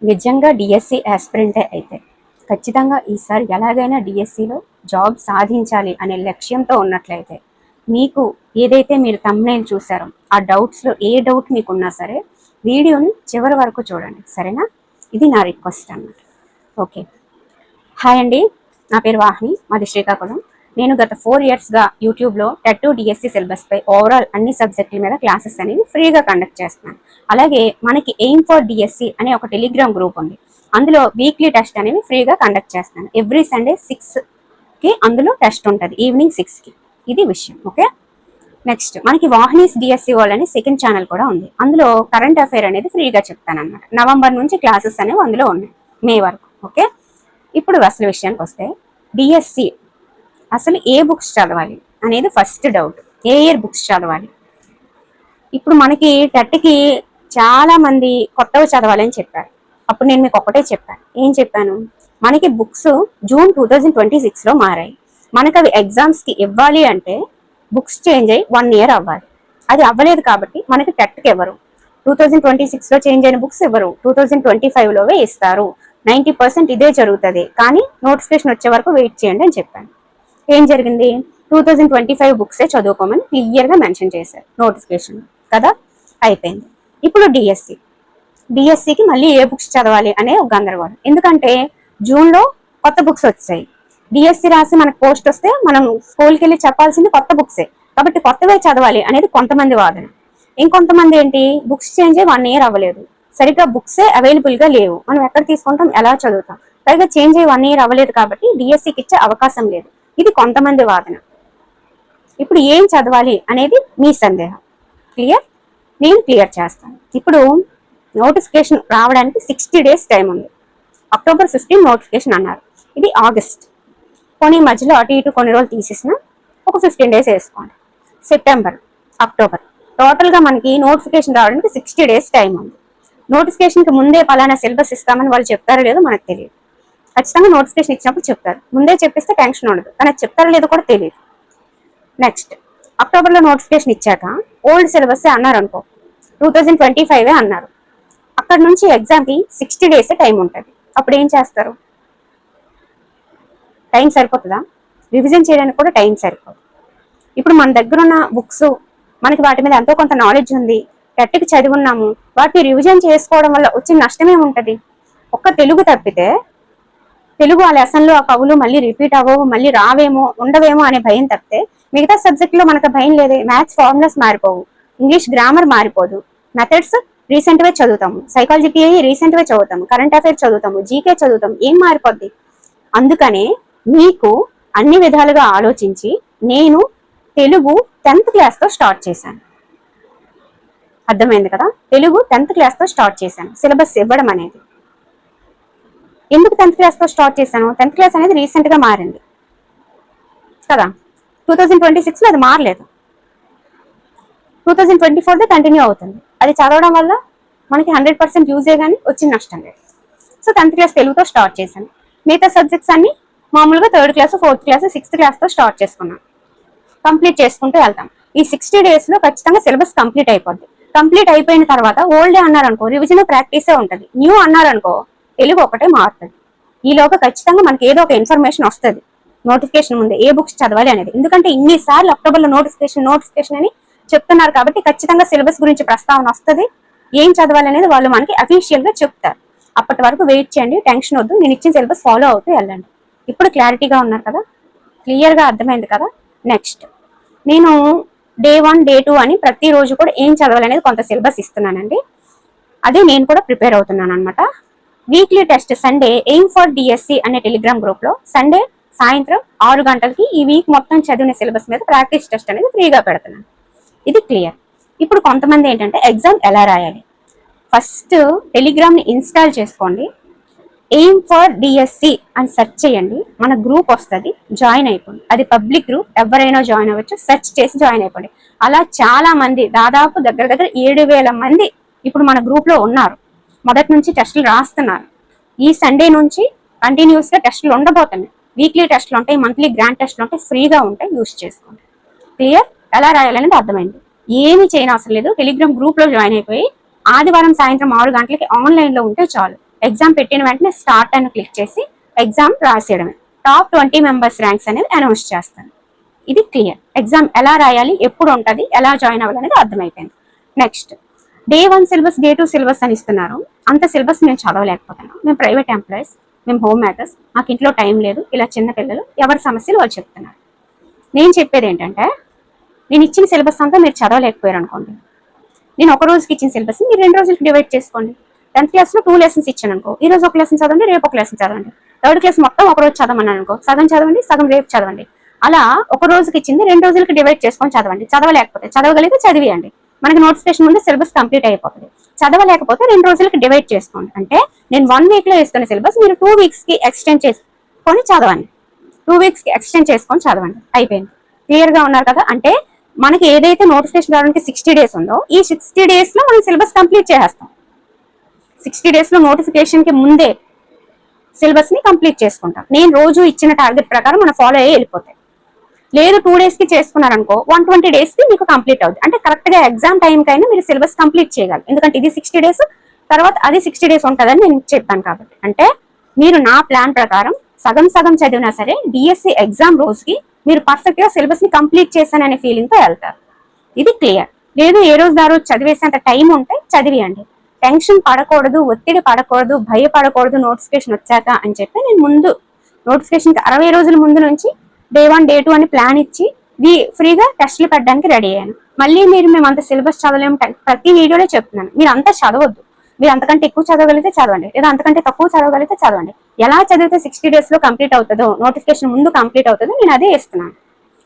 నిజంగా డిఎస్సి ఆస్పిరెంటే అయితే ఖచ్చితంగా ఈసారి ఎలాగైనా డిఎస్సిలో జాబ్ సాధించాలి అనే లక్ష్యంతో ఉన్నట్లయితే మీకు ఏదైతే మీరు థంబ్నెయిల్ చూసారో ఆ డౌట్స్లో ఏ డౌట్ మీకున్నా సరే వీడియోని చివరి వరకు చూడండి, సరేనా? ఇది నా రిక్వెస్ట్ అన్నమాట. ఓకే, హాయ్ అండి, నా పేరు వాహిని, మాది శ్రీకాకుళం. నేను గత 4 ఇయర్స్గా యూట్యూబ్లో టెట్ డిఎస్సి సిలబస్పై ఓవరాల్ అన్ని సబ్జెక్టుల మీద క్లాసెస్ అనేవి ఫ్రీగా కండక్ట్ చేస్తున్నాను. అలాగే మనకి ఎయిమ్ ఫర్ డిఎస్సి అనే ఒక టెలిగ్రామ్ గ్రూప్ ఉంది. అందులో వీక్లీ టెస్ట్ అనేవి ఫ్రీగా కండక్ట్ చేస్తాను. ఎవ్రీ సండే 6కి అందులో టెస్ట్ ఉంటుంది, ఈవినింగ్ 6కి. ఇది విషయం. ఓకే, నెక్స్ట్ మనకి వాహినీస్ డిఎస్సి వాళ్ళని సెకండ్ ఛానల్ కూడా ఉంది. అందులో కరెంట్ అఫైర్ అనేది ఫ్రీగా చెప్తాను అనమాట. నవంబర్ నుంచి క్లాసెస్ అనేవి అందులో ఉన్నాయి, మే వరకు. ఓకే, ఇప్పుడు అసలు విషయానికి వస్తే డిఎస్సి అసలు ఏ బుక్స్ చదవాలి అనేది ఫస్ట్ డౌట్. ఏ ఇయర్ బుక్స్ చదవాలి? ఇప్పుడు మనకి టెట్కి చాలా మంది కొత్తవి చదవాలని చెప్పారు. అప్పుడు నేను మీకు ఒకటే చెప్పాను. ఏం చెప్పాను? మనకి బుక్స్ జూన్ 2026లో మారాయి. మనకు అవి ఎగ్జామ్స్కి ఇవ్వాలి అంటే బుక్స్ చేంజ్ అయ్యి 1 ఇయర్ అవ్వాలి. అది అవ్వలేదు కాబట్టి మనకి టెట్కి ఎవరు 2026లో చేంజ్ అయిన బుక్స్ ఎవరు 2025లోవే ఇస్తారు. 90% ఇదే జరుగుతుంది. కానీ నోటిఫికేషన్ వచ్చే వరకు వెయిట్ చేయండి అని చెప్పాను. ఏం జరిగింది? 2025 బుక్సే చదువుకోమని క్లియర్గా మెన్షన్ చేశారు నోటిఫికేషన్ కదా. అయిపోయింది. ఇప్పుడు డిఎస్సికి మళ్ళీ ఏ బుక్స్ చదవాలి అనే ఒక గందరగోళం. ఎందుకంటే జూన్లో కొత్త బుక్స్ వచ్చాయి. డిఎస్సి రాసి మనకు పోస్ట్ వస్తే మనం స్కూల్కి వెళ్ళి చెప్పాల్సింది కొత్త బుక్సే కాబట్టి కొత్తవే చదవాలి అనేది కొంతమంది వాదన. ఇంకొంతమంది ఏంటి, బుక్స్ చేంజ్ అయ్యి 1 ఇయర్ అవ్వలేదు, సరిగ్గా బుక్సే అవైలబుల్గా లేవు, మనం ఎక్కడ తీసుకుంటాం, ఎలా చదువుతాం, పైగా చేంజ్ అయ్యి 1 ఇయర్ అవ్వలేదు కాబట్టి డిఎస్సికి ఇచ్చే అవకాశం లేదు. ఇది కొంతమంది వాదన. ఇప్పుడు ఏం చదవాలి అనేది మీ సందేహం. క్లియర్? నేను క్లియర్ చేస్తాను. ఇప్పుడు నోటిఫికేషన్ రావడానికి 60 డేస్ టైం ఉంది. అక్టోబర్ 15 నోటిఫికేషన్ అన్నారు. ఇది ఆగస్ట్. కొన్ని మధ్యలో అటు ఇటు కొన్ని రోజులు తీసేసిన ఒక 15 డేస్ వేసుకోండి. సెప్టెంబర్, అక్టోబర్, టోటల్గా మనకి నోటిఫికేషన్ రావడానికి 60 డేస్ టైం ఉంది. నోటిఫికేషన్కి ముందే పలానా సిలబస్ ఇస్తామని వాళ్ళు చెప్తారో లేదో మనకు తెలియదు. ఖచ్చితంగా నోటిఫికేషన్ ఇచ్చినప్పుడు చెప్తారు. ముందే చెప్పిస్తే టెన్షన్ ఉండదు, కానీ చెప్తారో లేదో కూడా తెలియదు. నెక్స్ట్, అక్టోబర్లో నోటిఫికేషన్ ఇచ్చాక ఓల్డ్ సిలబస్ అన్నారు అనుకో, 2025 అన్నారు. అక్కడ నుంచి ఎగ్జామ్కి 60 డేస్ టైం ఉంటుంది. అప్పుడు ఏం చేస్తారు? టైం సరిపోతుందా? రివిజన్ చేయడానికి కూడా టైం సరిపోదు. ఇప్పుడు మన దగ్గర ఉన్న బుక్స్, మనకి వాటి మీద ఎంతో కొంత నాలెడ్జ్ ఉంది, గట్టికి చదివి ఉన్నాము, వాటిని రివిజన్ చేసుకోవడం వల్ల వచ్చిన నష్టమే ఉంటుంది. ఒక్క తెలుగు తప్పితే, తెలుగు ఆ లెసన్లో ఆ కవులు మళ్ళీ రిపీట్ అవ్వవు, మళ్ళీ రావేమో ఉండవేమో అనే భయం తప్పితే మిగతా సబ్జెక్ట్లో మనకు భయం లేదే. మ్యాథ్స్ ఫార్ములాస్ మారిపోవు, ఇంగ్లీష్ గ్రామర్ మారిపోదు, మెథడ్స్ రీసెంట్గా చదువుతాము, సైకాలజీ టీఐ రీసెంట్గా చదువుతాము, కరెంట్ అఫైర్స్ చదువుతాము, జీకే చదువుతాము, ఏం మారిపోద్ది? అందుకనే మీకు అన్ని విధాలుగా ఆలోచించి నేను తెలుగు 10th క్లాస్తో స్టార్ట్ చేశాను. అర్థమైంది కదా? తెలుగు 10th క్లాస్తో స్టార్ట్ చేశాను సిలబస్ ఇవ్వడం అనేది. ఎందుకు 10th క్లాస్తో స్టార్ట్ చేశాను? 10th క్లాస్ అనేది రీసెంట్గా మారింది కదా, 2026లో అది మారలేదు, 2024దే కంటిన్యూ అవుతుంది. అది చదవడం వల్ల మనకి 100% యూజే కానీ వచ్చిన నష్టం లేదు. సో 10th క్లాస్ తెలుగుతో స్టార్ట్ చేశాను. మిగతా సబ్జెక్ట్స్ అన్ని మామూలుగా 3rd class, 4th class, 6th క్లాస్తో స్టార్ట్ చేసుకున్నాను. కంప్లీట్ చేసుకుంటూ వెళ్తాం. ఈ 60 డేస్లో ఖచ్చితంగా సిలబస్ కంప్లీట్ అయిపోద్ది. కంప్లీట్ అయిపోయిన తర్వాత ఓల్డే అన్నారనుకో, రివిజన్ ప్రాక్టీసే ఉంటుంది. న్యూ అన్నారనుకో, తెలుగు ఒకటే మారుతుంది. ఈలోగా ఖచ్చితంగా మనకి ఏదో ఒక ఇన్ఫర్మేషన్ వస్తుంది నోటిఫికేషన్ ముందే ఏ బుక్స్ చదవాలి అనేది. ఎందుకంటే ఇన్నిసార్లు అక్టోబర్లో నోటిఫికేషన్ అని చెప్తున్నారు కాబట్టి ఖచ్చితంగా సిలబస్ గురించి ప్రస్తావన వస్తుంది. ఏం చదవాలి అనేది వాళ్ళు మనకి అఫీషియల్గా చెప్తారు. అప్పటి వరకు వెయిట్ చేయండి, టెన్షన్ వద్దు, నేను ఇచ్చిన సిలబస్ ఫాలో అవుతూ వెళ్ళండి. ఇప్పుడు క్లారిటీగా ఉన్నారు కదా, క్లియర్గా అర్థమైంది కదా. నెక్స్ట్, నేను డే 1, డే 2 అని ప్రతిరోజు కూడా ఏం చదవాలనేది కొంత సిలబస్ ఇస్తున్నానండి. అదే నేను కూడా ప్రిపేర్ అవుతున్నాను అనమాట. Weekly test Sunday aim for DSC అనే టెలిగ్రామ్ గ్రూప్లో సండే సాయంత్రం 6 గంటలకి ఈ వీక్ మొత్తం చదివిన సిలబస్ మీద ప్రాక్టీస్ టెస్ట్ అనేది ఫ్రీగా పెడుతున్నాను. ఇది క్లియర్. ఇప్పుడు కొంతమంది ఏంటంటే ఎగ్జామ్ ఎలా రాయాలి? ఫస్ట్ టెలిగ్రామ్ని ఇన్స్టాల్ చేసుకోండి, ఎయిమ్ ఫర్ డిఎస్సి అని సెర్చ్ చేయండి, మన గ్రూప్ వస్తుంది, జాయిన్ అయిపోండి. అది పబ్లిక్ గ్రూప్, ఎవరైనా జాయిన్ అవ్వచ్చు, సెర్చ్ చేసి జాయిన్ అయిపోండి. అలా చాలా మంది, దాదాపు దగ్గర 7,000 మంది ఇప్పుడు మన గ్రూప్లో ఉన్నారు. మొదటి నుంచి టెస్టులు రాస్తున్నారు. ఈ సండే నుంచి కంటిన్యూస్గా టెస్టులు ఉండబోతున్నాయి. వీక్లీ టెస్టులు ఉంటాయి, మంత్లీ గ్రాండ్ టెస్టులు ఉంటాయి, ఫ్రీగా ఉంటాయి, యూస్ చేసుకోండి. క్లియర్? ఎలా రాయాలనేది అర్థమైంది. ఏమి చేయని అవసరం లేదు, టెలిగ్రామ్ గ్రూప్లో జాయిన్ అయిపోయి ఆదివారం సాయంత్రం 6 గంటలకి ఆన్లైన్లో ఉంటే చాలు. ఎగ్జామ్ పెట్టిన వెంటనే స్టార్ట్ అని క్లిక్ చేసి ఎగ్జామ్ రాసేయడమే. టాప్ 20 మెంబర్స్ ర్యాంక్స్ అనేది అనౌన్స్ చేస్తాను. ఇది క్లియర్. ఎగ్జామ్ ఎలా రాయాలి, ఎప్పుడు ఉంటుంది, ఎలా జాయిన్ అవ్వాలి అనేది అర్థమైపోయింది. Next day 1 syllabus, day 2 syllabus అని ఇస్తున్నారు. అంత సిలబస్ నేను చదవలేకపోతాను. మేము ప్రైవేట్ ఎంప్లాయీస్, మేము హోమ్ మేకర్స్, మాకు ఇంట్లో టైం లేదు. ఇలా చిన్న పిల్లలు ఎవరి సమస్యలు వాళ్ళు చెప్తున్నారు. నేను చెప్పేది ఏంటంటే, నేను ఇచ్చిన సిలబస్ అంతా మీరు చదవలేకపోయారు అనుకోండి, నేను ఒక రోజుకి ఇచ్చిన సిలబస్ మీరు 2 రోజులకి డివైడ్ చేసుకోండి. 10th క్లాస్లో 2 లెసన్స్ ఇచ్చాను అనుకో, ఈ రోజు ఒక లెసన్ చదవండి, రేపు ఒక లెసన్ చదవండి. 3rd క్లాస్ మొత్తం ఒక రోజు చదవమన్నాను అనుకో, సగం చదవండి, సగం రేపు చదవండి. అలా ఒక రోజుకి ఇచ్చింది 2 రోజులకి డివైడ్ చేసుకొని చదవండి. చదవలేకపోతే, చదవగలిగితే చదివేయండి, మనకి నోటిఫికేషన్ ముందు సిలబస్ కంప్లీట్ అయిపోతుంది. చదవలేకపోతే 2 రోజులకి డివైడ్ చేసుకోండి. అంటే నేను 1 వీక్ లో ఇస్తున్న సిలబస్ మీరు 2 వీక్స్ కి ఎక్స్టెండ్ చేసుకొని చదవండి. 2 వీక్స్ కి ఎక్స్టెండ్ చేసుకొని చదవండి. అయిపోయింది. క్లియర్ గా ఉన్నారు కదా? అంటే మనకి ఏదైతే నోటిఫికేషన్ రావడానికి 60 డేస్ ఉందో, ఈ 60 డేస్ లో మనం సిలబస్ కంప్లీట్ చేసేస్తాం. 60 డేస్ లో నోటిఫికేషన్ కి ముందే సిలబస్ ని కంప్లీట్ చేసుకుంటాం. నేను రోజు ఇచ్చిన టార్గెట్ ప్రకారం మనం ఫాలో అయ్యి వెళ్ళిపోతాయి. లేదు 2 డేస్ కి చేసుకున్నారనుకో, 120 డేస్ కి మీకు కంప్లీట్ అవుతుంది. అంటే కరెక్ట్ గా ఎగ్జామ్ టైం కైనా మీరు సిలబస్ కంప్లీట్ చేయగలరు. ఎందుకంటే ఇది 60 డేస్, తర్వాత అది 60 డేస్ ఉంటుందని నేను చెప్పాను కాబట్టి. అంటే మీరు నా ప్లాన్ ప్రకారం సగం సగం చదివినా సరే డిఎస్సి ఎగ్జామ్ రోజుకి మీరు పర్ఫెక్ట్ గా సిలబస్ ని కంప్లీట్ చేశాననే ఫీలింగ్ తో వెళ్తారు. ఇది క్లియర్. లేదు ఏ రోజు ఆ రోజు చదివేసేంత టైం ఉంటే చదివియండి. టెన్షన్ పడకూడదు, ఒత్తిడి పడకూడదు, భయపడకూడదు నోటిఫికేషన్ వచ్చాక అని చెప్పి నేను ముందు నోటిఫికేషన్ కి 60 రోజుల ముందు నుంచి డే 1 డే 2 అని ప్లాన్ ఇచ్చి ఫ్రీగా టెస్టులు పెట్టడానికి రెడీ అయ్యాను. మళ్ళీ మేము అంత సిలబస్ చదవలేము, ప్రతి వీడియోలో చెప్తున్నాను. మీరు అంతా చదవద్దు. మీరు అంతకంటే ఎక్కువ చదవగలిగితే చదవండి, లేదా అంతకంటే తక్కువ చదవగలిగితే చదవండి. ఎలా చదివితే 60 డేస్ లో కంప్లీట్ అవుతుందో, నోటిఫికేషన్ ముందు కంప్లీట్ అవుతుందో నేను అదే ఇస్తున్నాను.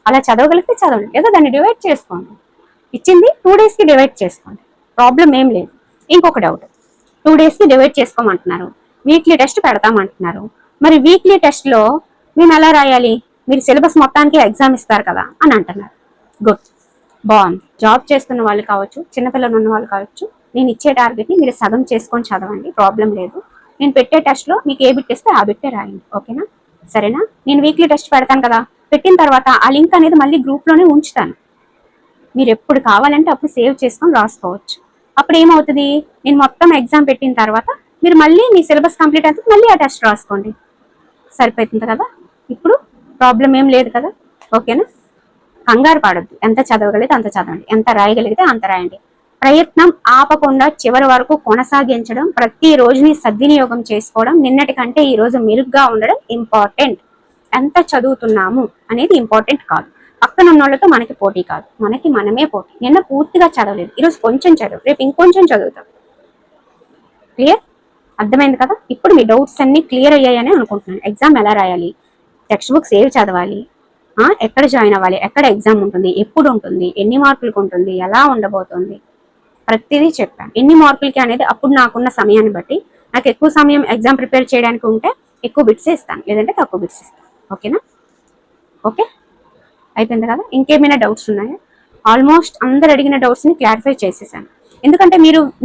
అలా చదవగలిగితే చదవండి, లేదా దాన్ని డివైడ్ చేసుకోండి. ఇచ్చింది 2 డేస్ కి డివైడ్ చేసుకోండి, ప్రాబ్లం ఏం లేదు. ఇంకొక డౌట్, 2 డేస్ కి డివైడ్ చేసుకోమంటున్నారు, వీక్లీ టెస్ట్ పెడతామంటున్నారు. మరి వీక్లీ టెస్ట్ లో మేము ఎలా రాయాలి? మీరు సిలబస్ మొత్తానికి ఎగ్జామ్ ఇస్తారు కదా అని అంటున్నారు. గుడ్, బాగుంది. జాబ్ చేస్తున్న వాళ్ళు కావచ్చు, చిన్నపిల్లలు ఉన్న వాళ్ళు కావచ్చు, నేను ఇచ్చే టార్గెట్ ని మీరు సగం చేసుకొని చదవండి, ప్రాబ్లం లేదు. నేను పెట్టే టెస్ట్ లో మీకు ఏ బిట్ ఇస్తే ఆ బిట్టే రాయండి, ఓకేనా? సరేనా? నేను వీక్లీ టెస్ట్ పెడతాను కదా, పెట్టిన తర్వాత ఆ లింక్ అనేది మళ్ళీ గ్రూప్ లోనే ఉంచుతాను. మీరు ఎప్పుడు కావాలంటే అప్పుడు సేవ్ చేసుకొని రాసుకోవచ్చు. అప్పుడు ఏమవుతుంది, నేను మొత్తం ఎగ్జామ్ పెట్టిన తర్వాత మీరు మళ్ళీ మీ సిలబస్ కంప్లీట్ అయితే మళ్ళీ ఆ టెస్ట్ రాసుకోండి, సరిపోతుంది కదా? ఇప్పుడు ప్రాబ్లం ఏం లేదు కదా, ఓకేనా? కంగారు పడద్దు. ఎంత చదవగలిగితే అంత చదవండి, ఎంత రాయగలిగితే అంత రాయండి. ప్రయత్నం ఆపకుండా చివరి వరకు కొనసాగించడం, ప్రతి రోజుని సద్వినియోగం చేసుకోవడం, నిన్నటి కంటే ఈ రోజు మెరుగ్గా ఉండడం ఇంపార్టెంట్. ఎంత చదువుతున్నాము అనేది ఇంపార్టెంట్ కాదు. పక్కన ఉన్న వాళ్ళతో మనకి పోటీ కాదు, మనకి మనమే పోటీ. నిన్న పూర్తిగా చదవలేదు, ఈరోజు కొంచెం చదువు, రేపు ఇంకొంచెం చదువుతాం. క్లియర్? అర్థమైంది కదా? ఇప్పుడు మీ డౌట్స్ అన్ని క్లియర్ అయ్యాయని అనుకుంటున్నాను. ఎగ్జామ్ ఎలా రాయాలి, టెక్స్ట్ బుక్స్ ఏవి చదవాలి, ఎక్కడ జాయిన్ అవ్వాలి, ఎక్కడ ఎగ్జామ్ ఉంటుంది, ఎప్పుడు ఉంటుంది, ఎన్ని మార్కులకు ఉంటుంది, ఎలా ఉండబోతుంది, ప్రతిదీ చెప్పాను. ఎన్ని మార్కులకి అనేది అప్పుడు నాకున్న సమయాన్ని బట్టి, నాకు ఎక్కువ సమయం ఎగ్జామ్ ప్రిపేర్ చేయడానికి ఉంటే ఎక్కువ బిట్స్ ఇస్తాను, లేదంటే తక్కువ బిట్స్ ఇస్తాను, ఓకేనా? ఓకే, అయిపోయింది కదా? ఇంకేమైనా డౌట్స్ ఉన్నాయా? ఆల్మోస్ట్ అందరు అడిగిన డౌట్స్ ని క్లారిఫై చేసేసాను. ఎందుకంటే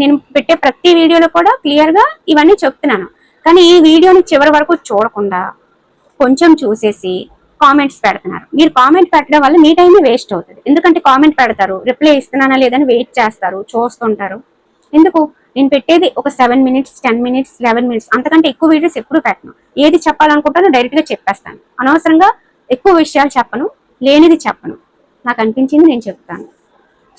నేను పెట్టే ప్రతి వీడియోలో కూడా క్లియర్ గా ఇవన్నీ చెప్తున్నాను. కానీ ఈ వీడియోని చివరి వరకు చూడకుండా కొంచెం చూసేసి కామెంట్స్ పెడుతున్నారు. మీరు కామెంట్ పెట్టడం వల్ల మీ టైమే వేస్ట్ అవుతుంది. ఎందుకంటే కామెంట్ పెడతారు, రిప్లై ఇస్తున్నానా లేదని వెయిట్ చేస్తారు, చూస్తుంటారు. ఎందుకు? నేను పెట్టేది ఒక 7 మినిట్స్, 10 మినిట్స్, 11 మినిట్స్, అంతకంటే ఎక్కువ వీడియోస్ ఎప్పుడు పెట్టను. ఏది చెప్పాలనుకుంటానో డైరెక్ట్ గా చెప్పేస్తాను. అనవసరంగా ఎక్కువ విషయాలు చెప్పను, లేనిది చెప్పను. నాకు అనిపించింది నేను చెప్తాను.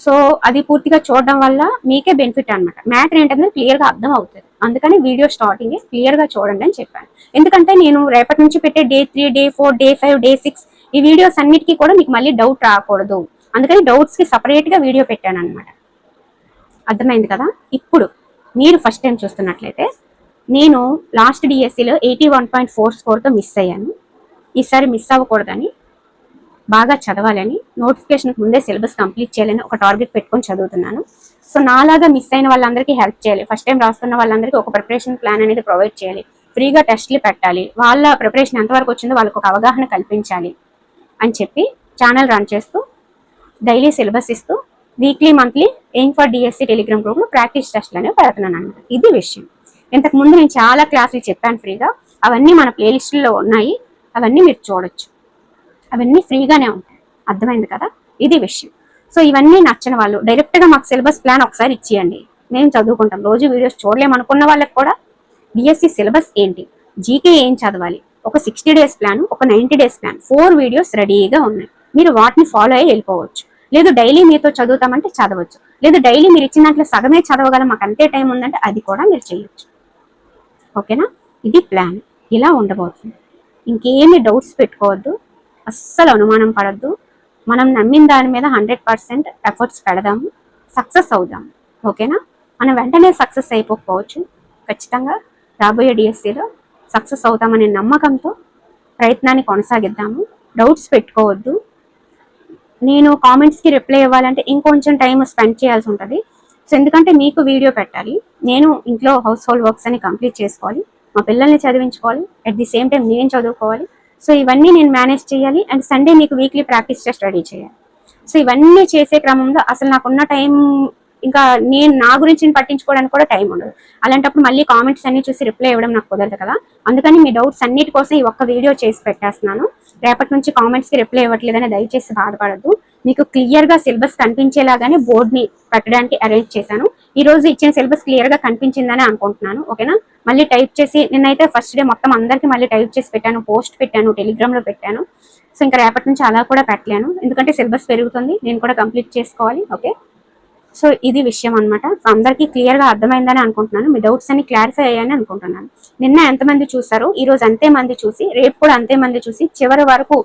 సో అది పూర్తిగా చూడడం వల్ల మీకే బెనిఫిట్ అనమాట. మ్యాటర్ ఏంటంటే క్లియర్ గా అర్థం అవుతుంది. అందుకని వీడియో స్టార్టింగ్ క్లియర్ గా చూడండి అని చెప్పాను. ఎందుకంటే నేను రేపటి నుంచి పెట్టే డే 3, డే 4, డే 5, డే 6 ఈ వీడియోస్ అన్నిటికీ కూడా మీకు మళ్ళీ డౌట్ రాకూడదు. అందుకని డౌట్స్ కి సపరేట్ గా వీడియో పెట్టాను అనమాట. అర్థమైంది కదా? ఇప్పుడు మీరు ఫస్ట్ టైం చూస్తున్నట్లయితే, నేను లాస్ట్ డిఎస్సిలో 81.4 స్కోర్తో మిస్ అయ్యాను. ఈసారి మిస్ అవ్వకూడదని, బాగా చదవాలని, నోటిఫికేషన్ ముందే సిలబస్ కంప్లీట్ చేయాలని ఒక టార్గెట్ పెట్టుకొని చదువుతున్నాను. సో నాలాగా మిస్ అయిన వాళ్ళందరికీ హెల్ప్ చేయాలి. ఫస్ట్ టైం రాస్తున్న వాళ్ళందరికీ ఒక ప్రిపరేషన్ ప్లాన్ అనేది ప్రొవైడ్ చేయాలి. ఫ్రీగా టెస్ట్లు పెట్టాలి. వాళ్ళ ప్రిపరేషన్ ఎంతవరకు వచ్చిందో వాళ్ళకి ఒక అవగాహన కల్పించాలి అని చెప్పి ఛానల్ రన్ చేస్తూ, డైలీ సిలబస్ ఇస్తూ, weekly monthly aim for DSC Telegram గ్రూప్లో ప్రాక్టీస్ టెస్ట్లు అనేవి పెడుతున్నాను అనమాట. ఇది విషయం. ఇంతకు ముందు నేను చాలా క్లాసులు చెప్పాను ఫ్రీగా, అవన్నీ మన ప్లేలిస్టుల్లో ఉన్నాయి, అవన్నీ మీరు చూడొచ్చు. అవన్నీ ఫ్రీగానే ఉంటాయి. అర్థమైంది కదా? ఇది విషయం. సో ఇవన్నీ నచ్చని వాళ్ళు డైరెక్ట్గా మాకు సిలబస్ ప్లాన్ ఒకసారి ఇచ్చేయండి, మేము చదువుకుంటాం. రోజు వీడియోస్ చూడలేమనుకున్న వాళ్ళకి కూడా డిఎస్సి సిలబస్ ఏంటి, జీకే ఏం చదవాలి, ఒక 60 days ప్లాన్, ఒక 90 days ప్లాన్, 4 వీడియోస్ రెడీగా ఉన్నాయి. మీరు వాటిని ఫాలో అయ్యి వెళ్ళిపోవచ్చు. లేదు డైలీ మీతో చదువుతామంటే చదవచ్చు. లేదు డైలీ మీరు ఇచ్చిన దాంట్లో సగమే చదవగలం, మాకు అంతే టైం ఉందంటే అది కూడా మీరు చేయొచ్చు. ఓకేనా? ఇది ప్లాన్, ఇలా ఉండబోతుంది. ఇంకేమీ డౌట్స్ పెట్టుకోవద్దు, అస్సలు అనుమానం పడద్దు. మనం నమ్మిన దాని మీద 100% ఎఫర్ట్స్ పెడదాము, సక్సెస్ అవుదాం. ఓకేనా? మనం వెంటనే సక్సెస్ అయిపోకపోవచ్చు, ఖచ్చితంగా రాబోయే డిఎస్సిలో సక్సెస్ అవుతామనే నమ్మకంతో ప్రయత్నాన్ని కొనసాగిద్దాము. డౌట్స్ పెట్టుకోవద్దు. నేను కామెంట్స్కి రిప్లై ఇవ్వాలంటే ఇంకొంచెం టైం స్పెండ్ చేయాల్సి ఉంటుంది. సో ఎందుకంటే మీకు వీడియో పెట్టాలి, నేను ఇంట్లో హౌస్ హోల్డ్ వర్క్స్ అని కంప్లీట్ చేసుకోవాలి, మా పిల్లల్ని చదివించుకోవాలి, అట్ ది సేమ్ టైం నేను చదువుకోవాలి. సో ఇవన్నీ నేను మేనేజ్ చేయాలి. అండ్ సండే మీకు వీక్లీ ప్రాక్టీస్ టెస్ట్ రెడీ చేయాలి. సో ఇవన్నీ చేసే క్రమంలో అసలు నాకున్న టైం, ఇంకా నేను నా గురించి పట్టించుకోవడానికి కూడా టైం ఉండదు. అలాంటప్పుడు మళ్ళీ కామెంట్స్ అన్ని చూసి రిప్లై ఇవ్వడం నాకు కుదరదు కదా. అందుకని మీ డౌట్స్ అన్నిటి కోసం ఈ ఒక్క వీడియో చేసి పెట్టేస్తున్నాను. రేపటి నుంచి కామెంట్స్కి రిప్లై ఇవ్వట్లేదని దయచేసి బాధపడద్దు. మీకు క్లియర్గా సిలబస్ కనిపించేలాగానే బోర్డ్ని పెట్టడానికి అరేంజ్ చేశాను. ఈ రోజు ఇచ్చిన సిలబస్ క్లియర్గా కనిపించిందని అనుకుంటున్నాను. ఓకేనా? మళ్ళీ టైప్ చేసి, నిన్నైతే ఫస్ట్ డే మొత్తం అందరికీ మళ్ళీ టైప్ చేసి పెట్టాను, పోస్ట్ పెట్టాను, టెలిగ్రామ్లో పెట్టాను. సో ఇంకా రేపటి నుంచి అలా కూడా పెట్టలేను, ఎందుకంటే సిలబస్ పెరుగుతుంది, నేను కూడా కంప్లీట్ చేసుకోవాలి. ఓకే, సో ఇది విషయం అనమాట. అందరికీ క్లియర్గా అర్థమైందని అనుకుంటున్నాను. మీ డౌట్స్ అన్ని క్లారిఫై అయ్యాయని అనుకుంటున్నాను. నిన్న ఎంతమంది చూసారో ఈ రోజు అంతే మంది చూసి, రేపు కూడా అంతే మంది చూసి, చివరి వరకు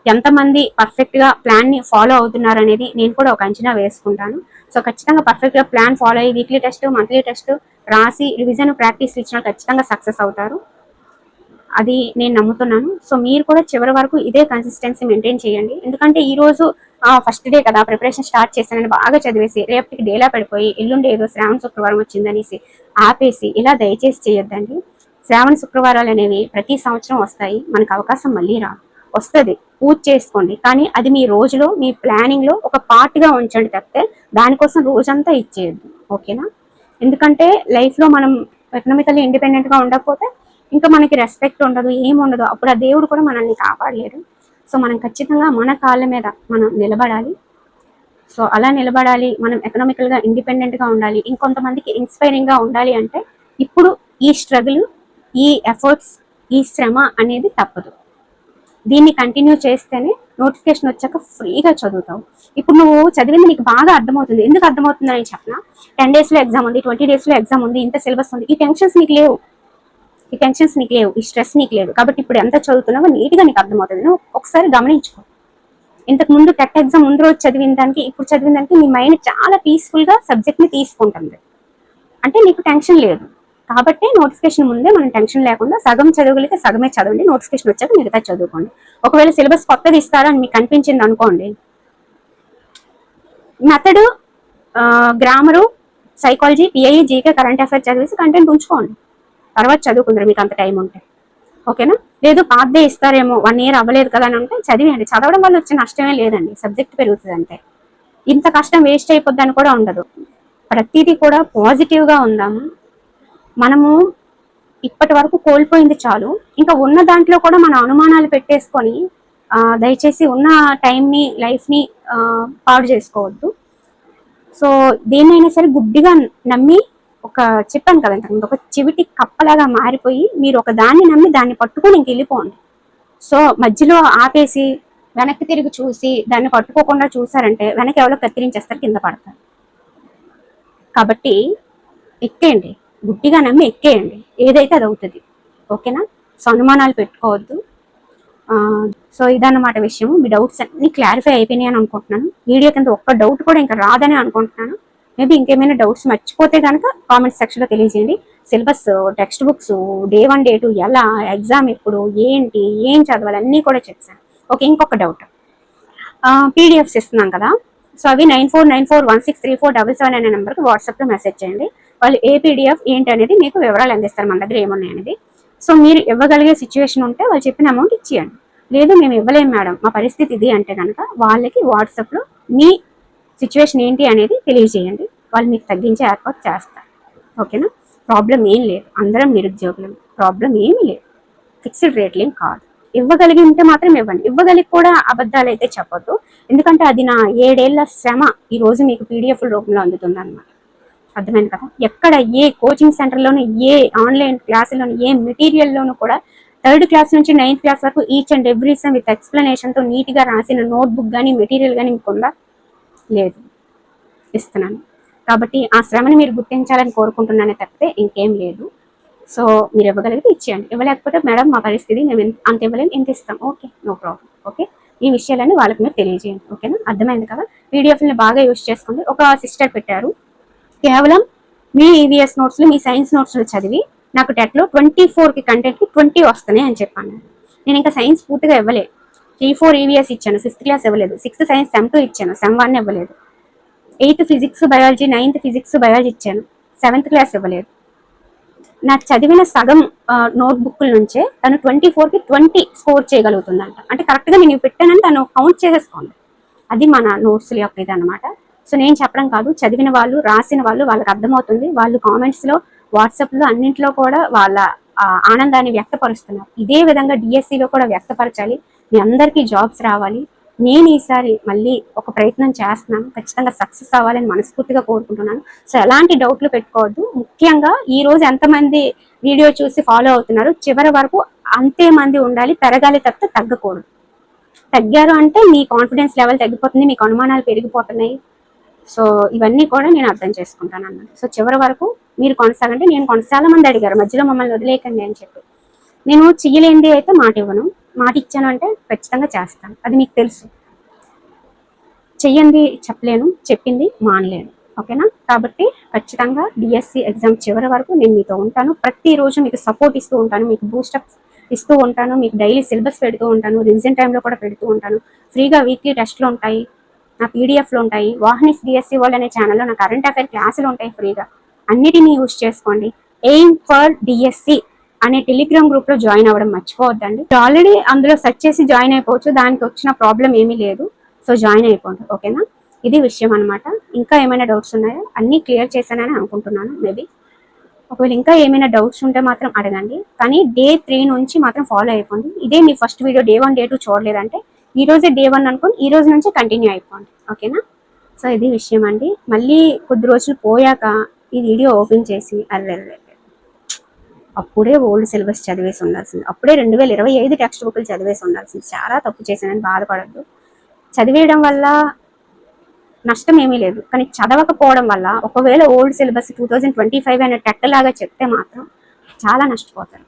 ఎంతమంది పర్ఫెక్ట్గా ప్లాన్ని ఫాలో అవుతున్నారు అనేది నేను కూడా ఒక అంచనా వేసుకుంటాను. సో ఖచ్చితంగా పర్ఫెక్ట్గా ప్లాన్ ఫాలో అయ్యి వీక్లీ టెస్ట్, మంత్లీ టెస్ట్ రాసి రివిజన్ ప్రాక్టీస్ ఇచ్చిన ఖచ్చితంగా సక్సెస్ అవుతారు, అది నేను నమ్ముతున్నాను. సో మీరు కూడా చివరి వరకు ఇదే కన్సిస్టెన్సీ మెయింటైన్ చేయండి. ఎందుకంటే ఈ రోజు ఫస్ట్ డే కదా, ప్రిపరేషన్ స్టార్ట్ చేశానని బాగా చదివేసి రేపటికి డేలా పడిపోయి ఎల్లుండి ఏదో శ్రావణ శుక్రవారం వచ్చిందనేసి ఆపేసి ఇలా దయచేసి చేయొద్దండి. శ్రావణ శుక్రవారాలు అనేవి ప్రతి సంవత్సరం వస్తాయి, మనకు అవకాశం మళ్ళీ వస్తుంది. పూజ చేసుకోండి, కానీ అది మీ రోజులో, మీ ప్లానింగ్లో ఒక పార్ట్గా ఉంచండి తప్పితే దానికోసం రోజంతా ఇచ్చేయద్దు. ఓకేనా? ఎందుకంటే లైఫ్లో మనం ఎకనామికల్లీ ఇండిపెండెంట్గా ఉండకపోతే ఇంకా మనకి రెస్పెక్ట్ ఉండదు, ఏముండదు. అప్పుడు ఆ దేవుడు కూడా మనల్ని కాపాడలేడు. సో మనం ఖచ్చితంగా మన కాళ్ళ మీద మనం నిలబడాలి. సో అలా నిలబడాలి, మనం ఎకనామికల్గా ఇండిపెండెంట్గా ఉండాలి, ఇంకొంతమందికి ఇన్స్పైరింగ్గా ఉండాలి అంటే ఇప్పుడు ఈ స్ట్రగుల్, ఈ ఎఫర్ట్స్, ఈ శ్రమ అనేది తప్పదు. దీన్ని కంటిన్యూ చేస్తేనే నోటిఫికేషన్ వచ్చాక ఫ్రీగా చదువుతావు. ఇప్పుడు నువ్వు చదివింది నీకు బాగా అర్థమవుతుంది. ఎందుకు అర్థమవుతుంది అని చెప్పిన, 10 daysలో ఎగ్జామ్ ఉంది, 20 daysలో ఎగ్జామ్ ఉంది, ఇంత సిలబస్ ఉంది, ఈ టెన్షన్స్ నీకు లేవు, ఈ స్ట్రెస్ నీకు లేదు. కాబట్టి ఇప్పుడు ఎంత చదువుతున్నావో నీట్గా నీకు అర్థమవుతుంది. నువ్వు ఒకసారి గమనించుకో, ఇంతకు ముందు టెట్ ఎగ్జామ్ ముందు రోజు చదివిన దానికి ఇప్పుడు చదివిన దానికి నీ మైండ్ చాలా పీస్ఫుల్గా సబ్జెక్ట్ని తీసుకుంటుంది. అంటే నీకు టెన్షన్ లేదు. కాబట్టి నోటిఫికేషన్ ముందే మనం టెన్షన్ లేకుండా సగం చదవగలిగితే సగమే చదవండి, నోటిఫికేషన్ వచ్చాక మిగతా చదువుకోండి. ఒకవేళ సిలబస్ కొత్తది ఇస్తారని మీకు అనిపించింది అనుకోండి, method, grammar, psychology, pi, GK, current affairs చదివేసి కంటెంట్ ఉంచుకోండి, తర్వాత చదువుకుందరు మీకు అంత టైం ఉంటే. ఓకేనా? లేదు పాతదే ఇస్తారేమో 1 year అవ్వలేదు కదా అని అంటే చదివేయండి. చదవడం వల్ల వచ్చే నష్టమే లేదండి, సబ్జెక్ట్ పెరుగుతుంది అంతే. ఇంత కష్టం వేస్ట్ అయిపోద్దని కూడా ఉండదు. ప్రతిదీ కూడా పాజిటివ్గా ఉందాము. మనము ఇప్పటి వరకు కోల్పోయింది చాలు, ఇంకా ఉన్న దాంట్లో కూడా మన అనుమానాలు పెట్టేసుకొని దయచేసి ఉన్న టైంని, లైఫ్ని పాడు చేసుకోవద్దు. సో దేన్నైనా సరే గుడ్డిగా నమ్మి, ఒక చెప్పాను కదా ఇంతకుముందు, ఒక చెవిటి కప్పలాగా మారిపోయి మీరు ఒక దాన్ని నమ్మి దాన్ని పట్టుకొని ఇంక వెళ్ళిపోండి. సో మధ్యలో ఆపేసి వెనక్కి తిరిగి చూసి దాన్ని పట్టుకోకుండా చూసారంటే వెనక్కి ఎవరో కత్తిరించేస్తారు, కింద పడతారు. కాబట్టి ఎక్కేయండి, గుడ్డిగా నమ్మి ఎక్కేయండి, ఏదైతే అది అవుతుంది. ఓకేనా? సో అనుమానాలు పెట్టుకోవద్దు. సో ఇదన్నమాట విషయం. మీ డౌట్స్ అన్ని క్లారిఫై అయిపోయినాయి అని అనుకుంటున్నాను. వీడియో కింద ఒక్క డౌట్ కూడా ఇంకా రాదని అనుకుంటున్నాను. మేబీ ఇంకేమైనా డౌట్స్ మర్చిపోతే కనుక కామెంట్ సెక్షన్లో తెలియజేయండి. Syllabus, text books, Day 1 Day 2 ఎలా, ఎగ్జామ్ ఎప్పుడు, ఏంటి, ఏం చదవాలి అన్నీ కూడా చెప్పాను. ఓకే, ఇంకొక డౌట్, పీడిఎఫ్స్ ఇస్తున్నాం కదా, సో అవి 9494163477 అనే నెంబర్కి వాట్సాప్లో మెసేజ్ చేయండి. వాళ్ళు ఏ పీడిఎఫ్ ఏంటి అనేది మీకు వివరాలు అందిస్తారు, మన దగ్గర ఏమున్నాయి అనేది. సో మీరు ఇవ్వగలిగే సిచ్యువేషన్ ఉంటే వాళ్ళు చెప్పిన అమౌంట్ ఇచ్చేయండి. లేదు మేము ఇవ్వలేము మేడం, మా పరిస్థితి ఇది అంటే కనుక వాళ్ళకి వాట్సాప్లో మీ సిచ్యువేషన్ ఏంటి అనేది తెలియజేయండి, వాళ్ళు మీకు తగ్గించే ఏర్పాటు చేస్తారు. ఓకేనా? ప్రాబ్లం ఏం లేదు, అందరం నిరుద్యోగులం, ప్రాబ్లం ఏమీ లేదు, ఫిక్స్డ్ రేట్లు ఏం కాదు. ఇవ్వగలిగి ఉంటే మాత్రం ఇవ్వండి, ఇవ్వగలిగి కూడా అబద్ధాలు అయితే చెప్పొద్దు. ఎందుకంటే అది నా 7 ఏళ్ల శ్రమ ఈరోజు మీకు పీడిఎఫ్ రూపంలో అందుతుంది అనమాట. అర్థమైంది కదా. ఎక్కడ ఏ కోచింగ్ సెంటర్లోను, ఏ ఆన్లైన్ క్లాసులోను, ఏ మెటీరియల్లోనూ కూడా 3rd క్లాస్ నుంచి 9th క్లాస్ వరకు each and every sum with ఎక్స్ప్లెనేషన్తో నీట్గా రాసిన నోట్బుక్ కానీ మెటీరియల్ కానీ మీకు ఉందా? లేదు. ఇస్తున్నాను. కాబట్టి ఆ శ్రమని మీరు గుర్తించాలని కోరుకుంటున్నానే తప్పితే ఇంకేం లేదు. సో మీరు ఇవ్వగలిగితే ఇచ్చేయండి, ఇవ్వలేకపోతే మేడం మా పరిస్థితి మేము అంత ఇవ్వలేము, ఇంత ఇస్తాం, ఓకే, నో ప్రాబ్లం. ఓకే, ఈ విషయాలన్నీ వాళ్ళకి మీరు తెలియజేయండి. ఓకేనా, అర్థమైంది కదా. పీడిఎఫ్ని బాగా యూజ్ చేసుకోండి. ఒక సిస్టర్ పెట్టారు, కేవలం మీ ఈవీఎస్ నోట్స్లు, మీ సైన్స్ నోట్స్లు చదివి నాకు టెట్లో 24కి కంటెంట్కి 20 వస్తున్నాయి అని చెప్పాను. నేను ఇంకా సైన్స్ పూర్తిగా ఇవ్వలేదు. 3-4 ఈవీఎస్ ఇచ్చాను, 5th క్లాస్ ఇవ్వలేదు. 6th సైన్స్ సెమ్ 2 ఇచ్చాను, సెమ్ 1 ఇవ్వలేదు. 8th physics biology, 9th physics biology ఇచ్చాను, 7th క్లాస్ ఇవ్వలేదు. నాకు చదివిన సగం నోట్బుక్ల నుంచే తను 24కి 20 స్కోర్ చేయగలుగుతుందంట. అంటే కరెక్ట్గా నేను పెట్టానని తను కౌంట్ చేసేసుకోండి. అది మన నోట్స్ల యొక్క ఇది అనమాట. సో నేను చెప్పడం కాదు, చదివిన వాళ్ళు, రాసిన వాళ్ళు, వాళ్ళకి అర్థమవుతుంది. వాళ్ళు కామెంట్స్లో, వాట్సాప్లో అన్నింటిలో కూడా వాళ్ళ ఆనందాన్ని వ్యక్తపరుస్తున్నారు. ఇదే విధంగా డిఎస్సిలో కూడా వ్యక్తపరచాలి. మీ అందరికీ జాబ్స్ రావాలి. నేను ఈసారి మళ్ళీ ఒక ప్రయత్నం చేస్తున్నాను, ఖచ్చితంగా సక్సెస్ అవ్వాలని మనస్ఫూర్తిగా కోరుకుంటున్నాను. సో ఎలాంటి డౌట్లు పెట్టుకోవద్దు. ముఖ్యంగా ఈ రోజు ఎంతమంది వీడియో చూసి ఫాలో అవుతున్నారు, చివరి వరకు అంతే మంది ఉండాలి, పెరగాలి తప్పితే తగ్గకూడదు. తగ్గారు అంటే మీ కాన్ఫిడెన్స్ లెవెల్ తగ్గిపోతుంది, మీకు అనుమానాలు పెరిగిపోతున్నాయి. సో ఇవన్నీ కూడా నేను అర్థం చేసుకుంటాను అన్నమాట. సో చివరి వరకు మీరు కొనసాగండి. నేను చాలా మంది అడిగారు మధ్యలో మమ్మల్ని వదిలేయకండి అని చెప్పి. నేను చెయ్యలేనిది అయితే మాట ఇవ్వను, మాట ఇచ్చాను అంటే ఖచ్చితంగా చేస్తాను, అది మీకు తెలుసు. చెయ్యండి చెప్పలేను, చెప్పింది మానలేను. ఓకేనా, కాబట్టి ఖచ్చితంగా డిఎస్సి ఎగ్జామ్ చివరి వరకు నేను మీతో ఉంటాను. ప్రతిరోజు మీకు సపోర్ట్ ఇస్తూ ఉంటాను, మీకు బూస్టప్ ఇస్తూ ఉంటాను, మీకు డైలీ సిలబస్ పెడుతూ ఉంటాను, రివిజన్ టైంలో కూడా పెడుతూ ఉంటాను. ఫ్రీగా వీక్లీ టెస్ట్లు ఉంటాయి, నా పీడిఎఫ్లు ఉంటాయి. వాహనిస్ డిఎస్సి వరల్డ్ అనే ఛానల్లో నా కరెంట్ అఫైర్ క్లాసులు ఉంటాయి ఫ్రీగా. అన్నిటినీ యూజ్ చేసుకోండి. ఎయిమ్ ఫర్ డిఎస్సి అనే టెలిగ్రామ్ గ్రూప్లో జాయిన్ అవ్వడం మర్చిపోవద్దండి. ఆల్రెడీ అందులో సెర్చ్ చేసి జాయిన్ అయిపోవచ్చు, దానికి వచ్చిన ప్రాబ్లం ఏమీ లేదు. సో జాయిన్ అయిపోండి. ఓకేనా, ఇది విషయం అనమాట. ఇంకా ఏమైనా డౌట్స్ ఉన్నాయో అన్నీ క్లియర్ చేశానని అనుకుంటున్నాను. మేబీ ఒకవేళ ఇంకా ఏమైనా డౌట్స్ ఉంటే మాత్రం అడగండి, కానీ Day 3 నుంచి మాత్రం ఫాలో అయిపోండి. ఇదే మీ ఫస్ట్ వీడియో Day 1 Day 2 చూడలేదంటే ఈ రోజే Day 1 అనుకోండి, ఈ రోజు నుంచి కంటిన్యూ అయిపోండి. ఓకేనా, సో ఇది విషయం అండి. మళ్ళీ కొద్ది రోజులు పోయాక ఈ వీడియో ఓపెన్ చేసి అర్రే అప్పుడే ఓల్డ్ సిలబస్ చదివేసి ఉండాల్సింది, అప్పుడే 2025 టెక్స్ట్ బుక్లు చదివేసి ఉండాల్సింది. చాలా తప్పు చేశానని బాధపడద్దు. చదివేయడం వల్ల నష్టం ఏమీ లేదు, కానీ చదవకపోవడం వల్ల ఒకవేళ ఓల్డ్ సిలబస్ 2025 అనే టెట్ లాగా చెప్తే మాత్రం చాలా నష్టపోతారు.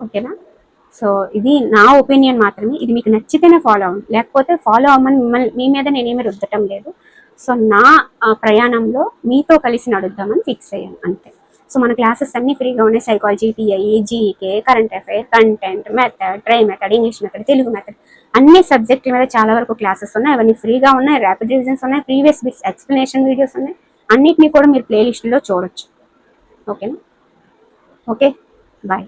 ఓకేనా, సో ఇది నా ఒపీనియన్ మాత్రమే. ఇది మీకు నచ్చితేనే ఫాలో అవ్వండి, లేకపోతే ఫాలో అవ్వమని మీ మీద నేనేమి రుద్దటం లేదు. సో నా ప్రయాణంలో మీతో కలిసి నడుద్దామని ఫిక్స్ అయ్యాను అంతే. సో మన క్లాసెస్ అన్ని ఫ్రీగా ఉన్నాయి. Psychology, TI, GK, current affair, content, method, try method, English method, Telugu method, అన్ని సబ్జెక్టుల మీద చాలా వరకు క్లాసెస్ ఉన్నాయి. అవన్నీ ఫ్రీగా ఉన్నాయి. ర్యాపిడ్ రివిజన్స్ ఉన్నాయి, ప్రీవియస్ బిట్స్ ఎక్స్ప్లెనేషన్ వీడియోస్ ఉన్నాయి. అన్నిటినీ కూడా మీరు ప్లేలిస్ట్లో చూడొచ్చు. ఓకేనా, ఓకే, బాయ్.